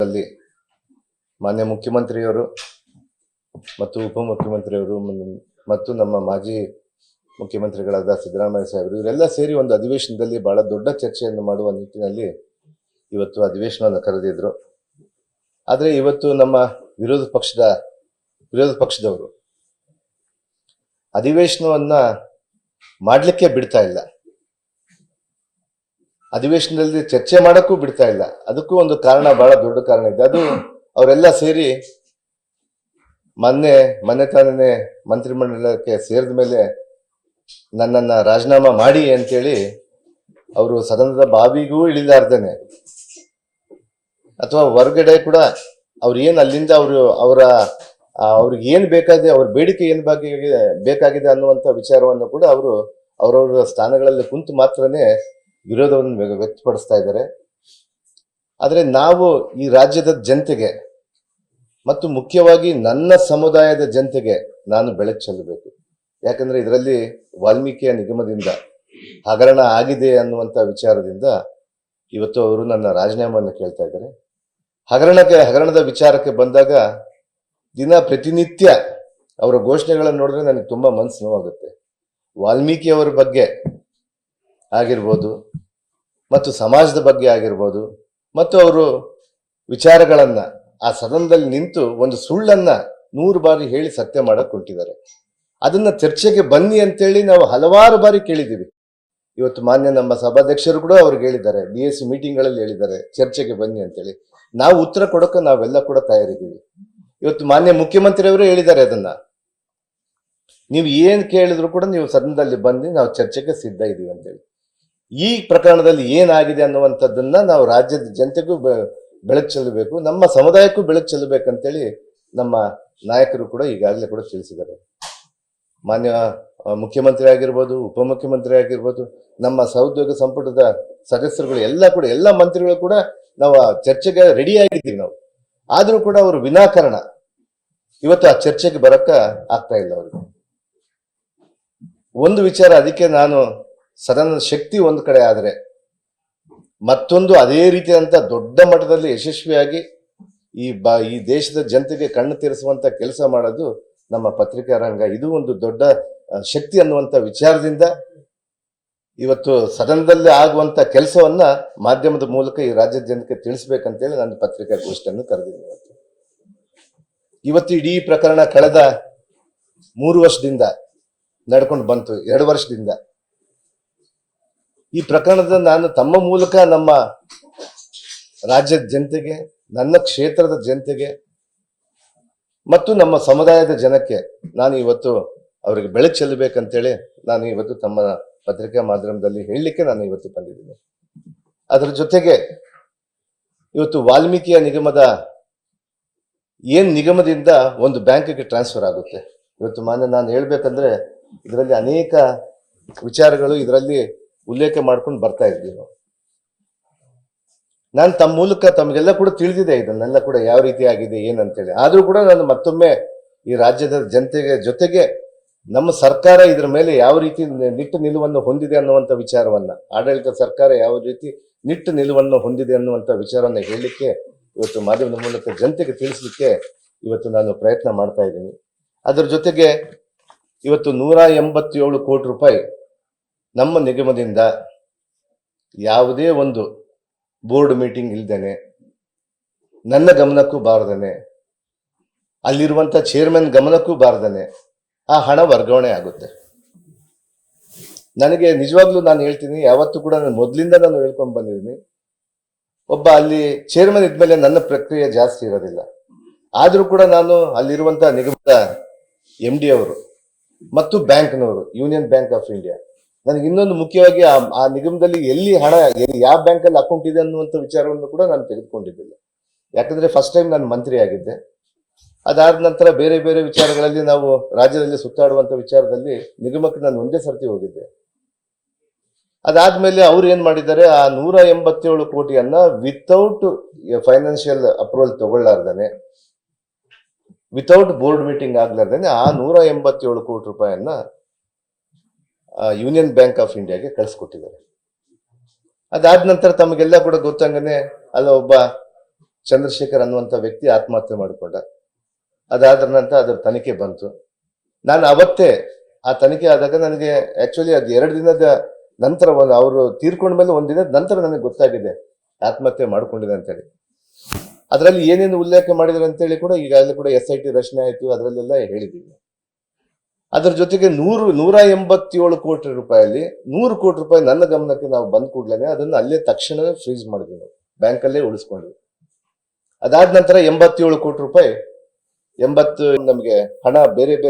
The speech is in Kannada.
ಸಂದರ್ಭದಲ್ಲಿ ಮಾನ್ಯ ಮುಖ್ಯಮಂತ್ರಿಯವರು ಮತ್ತು ಉಪಮುಖ್ಯಮಂತ್ರಿಯವರು ಮತ್ತು ನಮ್ಮ ಮಾಜಿ ಮುಖ್ಯಮಂತ್ರಿಗಳಾದ ಸಿದ್ದರಾಮಯ್ಯ ಸಾಹೇಬರು ಇವರೆಲ್ಲ ಸೇರಿ ಒಂದು ಅಧಿವೇಶನದಲ್ಲಿ ಬಹಳ ದೊಡ್ಡ ಚರ್ಚೆಯನ್ನು ಮಾಡುವ ನಿಟ್ಟಿನಲ್ಲಿ ಇವತ್ತು ಅಧಿವೇಶನವನ್ನು ಕರೆದಿದ್ರು. ಆದರೆ ಇವತ್ತು ನಮ್ಮ ವಿರೋಧ ಪಕ್ಷದವರು ಅಧಿವೇಶನವನ್ನ ಮಾಡಲಿಕ್ಕೆ ಬಿಡ್ತಾ ಇಲ್ಲ, ಅಧಿವೇಶನದಲ್ಲಿ ಚರ್ಚೆ ಮಾಡಕ್ಕೂ ಬಿಡ್ತಾ ಇಲ್ಲ. ಅದಕ್ಕೂ ಒಂದು ಕಾರಣ, ಬಹಳ ದೊಡ್ಡ ಕಾರಣ ಇದೆ. ಅದು ಅವರೆಲ್ಲ ಸೇರಿ ಮೊನ್ನೆ ತಾನೇ ಮಂತ್ರಿಮಂಡಲಕ್ಕೆ ಸೇರಿದ ಮೇಲೆ ನನ್ನನ್ನ ರಾಜೀನಾಮಾ ಮಾಡಿ ಅಂತೇಳಿ ಅವರು ಸದನದ ಬಾವಿಗೂ ಇಳಿಲಾರ್ದೇನೆ ಅಥವಾ ಹೊರಗಡೆ ಕೂಡ ಅವ್ರು ಏನ್ ಅಲ್ಲಿಂದ ಅವ್ರಿಗೆ ಏನ್ ಬೇಕಾಗಿದೆ, ಅವ್ರ ಬೇಡಿಕೆ ಏನ್ ಬೇಕಾಗಿದೆ ಅನ್ನುವಂತ ವಿಚಾರವನ್ನು ಕೂಡ ಅವರು ಅವರವರ ಸ್ಥಾನಗಳಲ್ಲಿ ಕುಂತು ಮಾತ್ರನೇ ವಿರೋಧವನ್ನು ವ್ಯಕ್ತಪಡಿಸ್ತಾ ಇದ್ದಾರೆ. ಆದರೆ ನಾವು ಈ ರಾಜ್ಯದ ಜನತೆಗೆ ಮತ್ತು ಮುಖ್ಯವಾಗಿ ನನ್ನ ಸಮುದಾಯದ ಜನತೆಗೆ ನಾನು ಬೆಳಕು ಚೆಲ್ಲಬೇಕು. ಯಾಕಂದ್ರೆ ಇದರಲ್ಲಿ ವಾಲ್ಮೀಕಿಯ ನಿಗಮದಿಂದ ಹಗರಣ ಆಗಿದೆ ಅನ್ನುವಂಥ ವಿಚಾರದಿಂದ ಇವತ್ತು ಅವರು ನನ್ನ ರಾಜೀನಾಮೆಯನ್ನು ಕೇಳ್ತಾ ಇದ್ದಾರೆ. ಹಗರಣದ ವಿಚಾರಕ್ಕೆ ಬಂದಾಗ ಪ್ರತಿನಿತ್ಯ ಅವರ ಘೋಷಣೆಗಳನ್ನು ನೋಡಿದ್ರೆ ನನಗೆ ತುಂಬಾ ಮನಸ್ಸು ನೋವಾಗುತ್ತೆ. ವಾಲ್ಮೀಕಿ ಅವರ ಬಗ್ಗೆ ಆಗಿರ್ಬೋದು ಮತ್ತು ಸಮಾಜದ ಬಗ್ಗೆ ಆಗಿರ್ಬೋದು ಮತ್ತು ಅವರು ವಿಚಾರಗಳನ್ನ ಆ ಸದನದಲ್ಲಿ ನಿಂತು ಒಂದು ಸುಳ್ಳನ್ನ 100 ಬಾರಿ ಹೇಳಿ ಸತ್ಯ ಮಾಡಕ್ ಹೊಂಟಿದ್ದಾರೆ. ಅದನ್ನ ಚರ್ಚೆಗೆ ಬನ್ನಿ ಅಂತೇಳಿ ನಾವು ಹಲವಾರು ಬಾರಿ ಕೇಳಿದ್ದೀವಿ. ಇವತ್ತು ಮಾನ್ಯ ನಮ್ಮ ಸಭಾಧ್ಯಕ್ಷರು ಕೂಡ ಅವ್ರಿಗೆ ಹೇಳಿದ್ದಾರೆ, BSc ಮೀಟಿಂಗ್ಗಳಲ್ಲಿ ಹೇಳಿದ್ದಾರೆ ಚರ್ಚೆಗೆ ಬನ್ನಿ ಅಂತೇಳಿ. ನಾವು ಉತ್ತರ ಕೊಡೋಕೆ ನಾವೆಲ್ಲ ಕೂಡ ತಯಾರಿದ್ದೀವಿ. ಇವತ್ತು ಮಾನ್ಯ ಮುಖ್ಯಮಂತ್ರಿಯವರೇ ಹೇಳಿದ್ದಾರೆ, ಅದನ್ನ ನೀವು ಏನ್ ಕೇಳಿದ್ರು ಕೂಡ ನೀವು ಸದನದಲ್ಲಿ ಬಂದು ನಾವು ಚರ್ಚೆಗೆ ಸಿದ್ಧ ಇದೀವಿ ಅಂತೇಳಿ. ಈ ಪ್ರಕರಣದಲ್ಲಿ ಏನಾಗಿದೆ ಅನ್ನುವಂಥದ್ದನ್ನ ನಾವು ರಾಜ್ಯದ ಜನತೆಗೂ ಬೆಳಕು ಚೆಲ್ಲಬೇಕು, ನಮ್ಮ ಸಮುದಾಯಕ್ಕೂ ಬೆಳಕು ಚೆಲ್ಲಬೇಕಂತೇಳಿ ನಮ್ಮ ನಾಯಕರು ಕೂಡ ಈಗಾಗಲೇ ಕೂಡ ತಿಳಿಸಿದ್ದಾರೆ. ಮಾನ್ಯ ಮುಖ್ಯಮಂತ್ರಿ ಆಗಿರ್ಬೋದು, ಉಪಮುಖ್ಯಮಂತ್ರಿ ಆಗಿರ್ಬೋದು, ನಮ್ಮ ಸಹೋದ್ಯೋಗ ಸಂಪುಟದ ಸದಸ್ಯರುಗಳು ಎಲ್ಲ ಮಂತ್ರಿಗಳು ಕೂಡ ನಾವು ಚರ್ಚೆಗೆ ರೆಡಿ ಆಗಿದ್ದೀವಿ ನಾವು. ಆದ್ರೂ ಕೂಡ ಅವರು ವಿನಾಕಾರಣ ಇವತ್ತು ಆ ಚರ್ಚೆಗೆ ಬರಕ್ಕ ಆಗ್ತಾ ಇಲ್ಲ ಅವ್ರಿಗೆ. ಒಂದು ವಿಚಾರ, ಅದಕ್ಕೆ ನಾನು ಸದನದ ಶಕ್ತಿ ಒಂದು ಕಡೆ ಆದರೆ ಮತ್ತೊಂದು ಅದೇ ರೀತಿಯಾದಂತ ದೊಡ್ಡ ಮಟ್ಟದಲ್ಲಿ ಯಶಸ್ವಿಯಾಗಿ ಈ ದೇಶದ ಜನತೆಗೆ ಕಣ್ಣು ತೆರೆಸುವಂತ ಕೆಲಸ ಮಾಡೋದು ನಮ್ಮ ಪತ್ರಿಕಾ ರಂಗ. ಇದು ಒಂದು ದೊಡ್ಡ ಶಕ್ತಿ ಅನ್ನುವಂತ ವಿಚಾರದಿಂದ ಇವತ್ತು ಸದನದಲ್ಲಿ ಆಗುವಂತ ಕೆಲಸವನ್ನ ಮಾಧ್ಯಮದ ಮೂಲಕ ಈ ರಾಜ್ಯದ ಜನಕ್ಕೆ ತಿಳಿಸ್ಬೇಕಂತೇಳಿ ನಾನು ಪತ್ರಿಕಾಗೋಷ್ಠಿಯನ್ನು ಕರೆದಿದ್ದೀನಿ. ಇವತ್ತು ಇಡೀ ಪ್ರಕರಣ ಕಳೆದ 3 ವರ್ಷದಿಂದ ನಡ್ಕೊಂಡು ಬಂತು, 2 ವರ್ಷದಿಂದ. ಈ ಪ್ರಕರಣದ ನಾನು ತಮ್ಮ ಮೂಲಕ ನಮ್ಮ ರಾಜ್ಯದ ಜನತೆಗೆ, ನನ್ನ ಕ್ಷೇತ್ರದ ಜನತೆಗೆ ಮತ್ತು ನಮ್ಮ ಸಮುದಾಯದ ಜನಕ್ಕೆ ನಾನು ಇವತ್ತು ಅವರಿಗೆ ಬೆಳಕು ಚೆಲ್ಲಬೇಕಂತೇಳಿ ನಾನು ಇವತ್ತು ತಮ್ಮ ಪತ್ರಿಕಾ ಮಾಧ್ಯಮದಲ್ಲಿ ಹೇಳಲಿಕ್ಕೆ ನಾನು ಇವತ್ತು ಬಂದಿದ್ದೀನಿ. ಅದರ ಜೊತೆಗೆ ಇವತ್ತು ವಾಲ್ಮೀಕಿಯ ನಿಗಮದಿಂದ ಒಂದು ಬ್ಯಾಂಕಿಗೆ ಟ್ರಾನ್ಸ್ಫರ್ ಆಗುತ್ತೆ. ಇವತ್ತು ನಾನು ಹೇಳ್ಬೇಕಂದ್ರೆ ಇದರಲ್ಲಿ ಅನೇಕ ವಿಚಾರಗಳು ಇದರಲ್ಲಿ ಉಲ್ಲೇಖ ಮಾಡ್ಕೊಂಡು ಬರ್ತಾ ಇದ್ದೀವಿ ನಾವು. ನಾನು ತಮ್ಮ ಮೂಲಕ ತಮಗೆಲ್ಲ ಕೂಡ ತಿಳಿದಿದೆ ಇದನ್ನೆಲ್ಲ ಕೂಡ ಯಾವ ರೀತಿ ಆಗಿದೆ ಏನಂತೇಳಿ. ಆದ್ರೂ ಕೂಡ ನಾನು ಮತ್ತೊಮ್ಮೆ ಈ ರಾಜ್ಯದ ಜನತೆಗೆ ಜೊತೆಗೆ ನಮ್ಮ ಸರ್ಕಾರ ಇದರ ಮೇಲೆ ಯಾವ ರೀತಿ ನಿಟ್ಟು ನಿಲುವನ್ನು ಹೊಂದಿದೆ ಅನ್ನುವಂಥ ವಿಚಾರವನ್ನ, ಆಡಳಿತ ಸರ್ಕಾರ ಯಾವ ರೀತಿ ನಿಟ್ಟು ನಿಲುವನ್ನು ಹೊಂದಿದೆ ಅನ್ನುವಂಥ ವಿಚಾರವನ್ನ ಹೇಳಲಿಕ್ಕೆ ಇವತ್ತು ಮಾಧ್ಯಮದ ಮೂಲಕ ಜನತೆಗೆ ತಿಳಿಸ್ಲಿಕ್ಕೆ ಇವತ್ತು ನಾನು ಪ್ರಯತ್ನ ಮಾಡ್ತಾ ಇದ್ದೀನಿ. ಅದರ ಜೊತೆಗೆ ಇವತ್ತು 187 ಕೋಟಿ ರೂಪಾಯಿ ನಮ್ಮ ನಿಗಮದಿಂದ ಯಾವುದೇ ಒಂದು ಬೋರ್ಡ್ ಮೀಟಿಂಗ್ ಇಲ್ದೇನೆ, ನನ್ನ ಗಮನಕ್ಕೂ ಬಾರದೇನೆ, ಅಲ್ಲಿರುವಂತ ಚೇರ್ಮನ್ ಗಮನಕ್ಕೂ ಬಾರದೇನೆ ಆ ಹಣ ವರ್ಗಾವಣೆ ಆಗುತ್ತೆ. ನನಗೆ ನಿಜವಾಗ್ಲೂ ನಾನು ಹೇಳ್ತೀನಿ, ಯಾವತ್ತೂ ಕೂಡ ಮೊದಲಿಂದ ನಾನು ಹೇಳ್ಕೊಂಡು ಬಂದಿದ್ದೀನಿ, ಒಬ್ಬ ಅಲ್ಲಿ ಚೇರ್ಮನ್ ಇದ್ಮೇಲೆ ನನ್ನ ಪ್ರಕ್ರಿಯೆ ಜಾಸ್ತಿ ಇರೋದಿಲ್ಲ. ಆದ್ರೂ ಕೂಡ ನಾನು ಅಲ್ಲಿರುವಂತ ನಿಗಮದ MD ಅವರು ಮತ್ತು ಬ್ಯಾಂಕ್ನವರು, ಯೂನಿಯನ್ ಬ್ಯಾಂಕ್ ಆಫ್ ಇಂಡಿಯಾ, ನನಗೆ ಇನ್ನೊಂದು ಮುಖ್ಯವಾಗಿ ಆ ನಿಗಮದಲ್ಲಿ ಎಲ್ಲಿ ಹಣ ಯಾವ ಬ್ಯಾಂಕಲ್ಲಿ ಅಕೌಂಟ್ ಇದೆ ಅನ್ನುವಂಥ ವಿಚಾರವನ್ನು ಕೂಡ ನಾನು ತೆಗೆದುಕೊಂಡಿದ್ದಿಲ್ಲ. ಯಾಕಂದ್ರೆ ಫಸ್ಟ್ ಟೈಮ್ ನಾನು ಮಂತ್ರಿ ಆಗಿದ್ದೆ. ಅದಾದ ನಂತರ ಬೇರೆ ಬೇರೆ ವಿಚಾರಗಳಲ್ಲಿ ನಾವು ರಾಜ್ಯದಲ್ಲಿ ಸುತ್ತಾಡುವಂತ ವಿಚಾರದಲ್ಲಿ ನಿಗಮಕ್ಕೆ ನಾನು ಒಂದೇ ಸರ್ತಿ ಹೋಗಿದ್ದೆ. ಅದಾದ್ಮೇಲೆ ಅವ್ರು ಏನ್ ಮಾಡಿದ್ದಾರೆ, ಆ 187 ಕೋಟಿಯನ್ನ ವಿತೌಟ್ ಫೈನಾನ್ಷಿಯಲ್ ಅಪ್ರೂವಲ್ ತಗೊಳ್ಳಾರ್ದೇನೆ, ವಿತೌಟ್ ಬೋರ್ಡ್ ಮೀಟಿಂಗ್ ಆಗ್ಲಾರ್ದೇನೆ ಆ 187 ಕೋಟಿ ರೂಪಾಯಿಯನ್ನ ಯೂನಿಯನ್ ಬ್ಯಾಂಕ್ ಆಫ್ ಇಂಡಿಯಾಗೆ ಕಳಿಸ್ಕೊಟ್ಟಿದ್ದಾರೆ. ಅದಾದ ನಂತರ ತಮಗೆಲ್ಲ ಕೂಡ ಗೊತ್ತಂಗನೆ ಅಲ್ಲ ಒಬ್ಬ ಚಂದ್ರಶೇಖರ್ ಅನ್ನುವಂಥ ವ್ಯಕ್ತಿ ಆತ್ಮಹತ್ಯೆ ಮಾಡಿಕೊಂಡ. ಅದಾದ ನಂತರ ಅದರ ತನಿಖೆ ಬಂತು. ನಾನು ಅವತ್ತೇ ಆ ತನಿಖೆ ಆದಾಗ ನನಗೆ ಆಕ್ಚುಲಿ ಅದು 2 ದಿನದ ನಂತರ ಅವರು ತೀರ್ಕೊಂಡ ಮೇಲೆ 1 ದಿನದ ನಂತರ ನನಗೆ ಗೊತ್ತಾಗಿದೆ ಆತ್ಮಹತ್ಯೆ ಮಾಡ್ಕೊಂಡಿದೆ ಅಂತೇಳಿ. ಅದರಲ್ಲಿ ಏನೇನು ಉಲ್ಲೇಖ ಮಾಡಿದ್ರು ಅಂತೇಳಿ ಕೂಡ ಈಗಾಗಲೇ ಕೂಡ SIT ರಚನೆ ಆಯಿತು, ಅದರಲ್ಲೆಲ್ಲ ಹೇಳಿದ್ದೀವಿ. ಅದರ ಜೊತೆಗೆ 187 ಕೋಟಿ ರೂಪಾಯಲ್ಲಿ 100 ಕೋಟಿ ರೂಪಾಯಿ ನನ್ನ ಗಮನಕ್ಕೆ ನಾವು ಬಂದ ಕೂಡಲೇ ಅದನ್ನು ಅಲ್ಲೇ ತಕ್ಷಣವೇ ಫ್ರೀಸ್ ಮಾಡಿದ್ವಿ, ನಾವು ಬ್ಯಾಂಕಲ್ಲೇ ಉಳಿಸ್ಕೊಂಡ್ವಿ. ಅದಾದ ನಂತರ 87 ಕೋಟಿ ರೂಪಾಯಿ 80 ನಮಗೆ ಹಣ ಬೇರೆ ಬೇರೆ